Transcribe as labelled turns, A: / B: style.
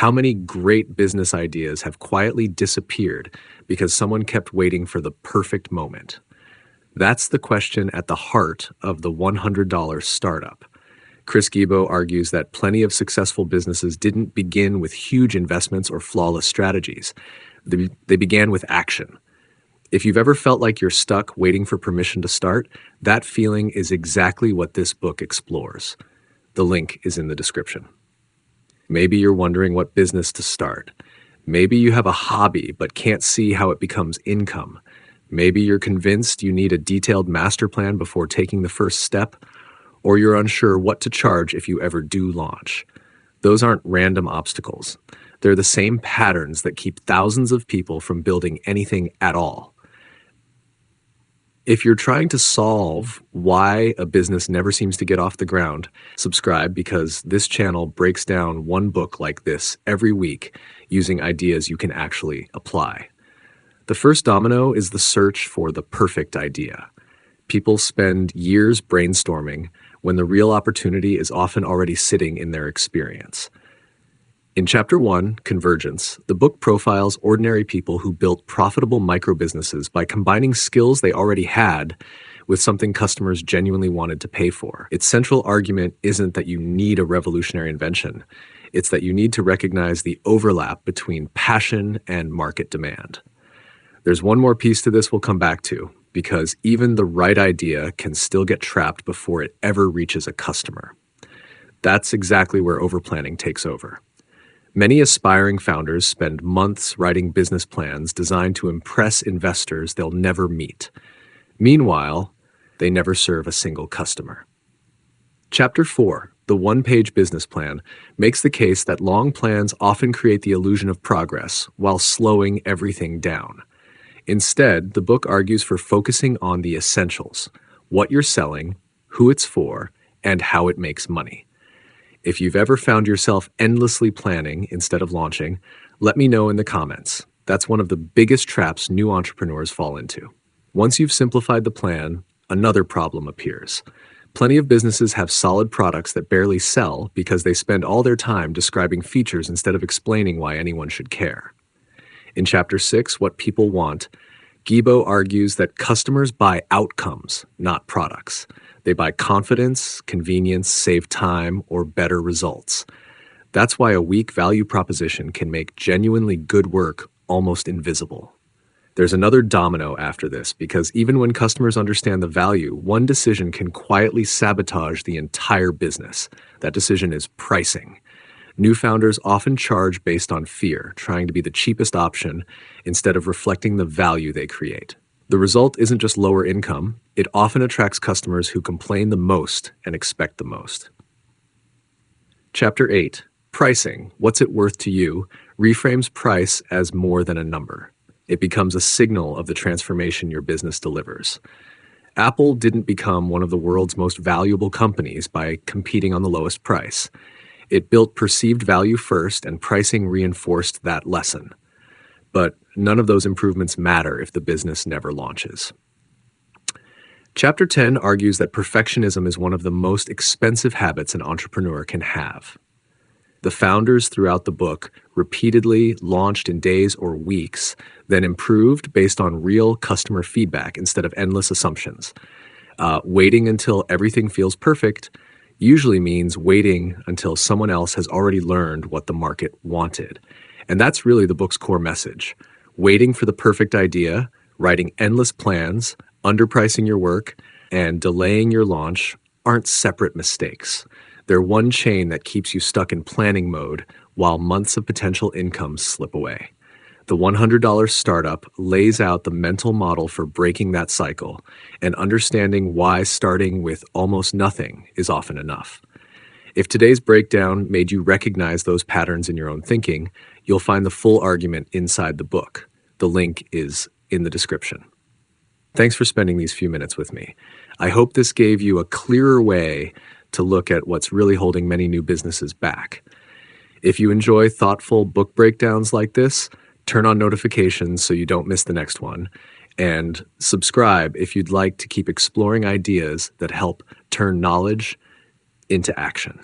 A: How many great business ideas have quietly disappeared because someone kept waiting for the perfect moment? That's the question at the heart of the $100 startup. Chris Guillebeau argues that plenty of successful businesses didn't begin with huge investments or flawless strategies. They began with action. If you've ever felt like you're stuck waiting for permission to start, that feeling is exactly what this book explores. The link is in the description. Maybe you're wondering what business to start. Maybe you have a hobby but can't see how it becomes income. Maybe you're convinced you need a detailed master plan before taking the first step, or you're unsure what to charge if you ever do launch. Those aren't random obstacles. They're the same patterns that keep thousands of people from building anything at all. If you're trying to solve why a business never seems to get off the ground, subscribe, because this channel breaks down one book like this every week using ideas you can actually apply. The first domino is the search for the perfect idea. People spend years brainstorming when the real opportunity is often already sitting in their experience. In Chapter 1, Convergence, the book profiles ordinary people who built profitable micro-businesses by combining skills they already had with something customers genuinely wanted to pay for. Its central argument isn't that you need a revolutionary invention. It's that you need to recognize the overlap between passion and market demand. There's one more piece to this we'll come back to, because even the right idea can still get trapped before it ever reaches a customer. That's exactly where overplanning takes over. Many aspiring founders spend months writing business plans designed to impress investors they'll never meet. Meanwhile, they never serve a single customer. Chapter 4, the one-page business plan, makes the case that long plans often create the illusion of progress while slowing everything down. Instead, the book argues for focusing on the essentials: what you're selling, who it's for, and how it makes money. If you've ever found yourself endlessly planning instead of launching, let me know in the comments. That's one of the biggest traps new entrepreneurs fall into. Once you've simplified the plan, another problem appears. Plenty of businesses have solid products that barely sell because they spend all their time describing features instead of explaining why anyone should care. In Chapter 6, What People Want, Guillebeau argues that customers buy outcomes, not products. They buy confidence, convenience, save time, or better results. That's why a weak value proposition can make genuinely good work almost invisible. There's another domino after this, because even when customers understand the value, one decision can quietly sabotage the entire business. That decision is pricing. New founders often charge based on fear, trying to be the cheapest option instead of reflecting the value they create. The result isn't just lower income, it often attracts customers who complain the most and expect the most. Chapter 8, Pricing, What's It Worth to You, reframes price as more than a number. It becomes a signal of the transformation your business delivers. Apple didn't become one of the world's most valuable companies by competing on the lowest price. It built perceived value first, and pricing reinforced that lesson. But none of those improvements matter if the business never launches. Chapter 10 argues that perfectionism is one of the most expensive habits an entrepreneur can have. The founders throughout the book repeatedly launched in days or weeks, then improved based on real customer feedback instead of endless assumptions. Waiting until everything feels perfect usually means waiting until someone else has already learned what the market wanted. And that's really the book's core message. Waiting for the perfect idea, writing endless plans, underpricing your work, and delaying your launch aren't separate mistakes. They're one chain that keeps you stuck in planning mode while months of potential income slip away. The $100 startup lays out the mental model for breaking that cycle and understanding why starting with almost nothing is often enough. If today's breakdown made you recognize those patterns in your own thinking, you'll find the full argument inside the book. The link is in the description. Thanks for spending these few minutes with me. I hope this gave you a clearer way to look at what's really holding many new businesses back. If you enjoy thoughtful book breakdowns like this, turn on notifications so you don't miss the next one, and subscribe if you'd like to keep exploring ideas that help turn knowledge into action.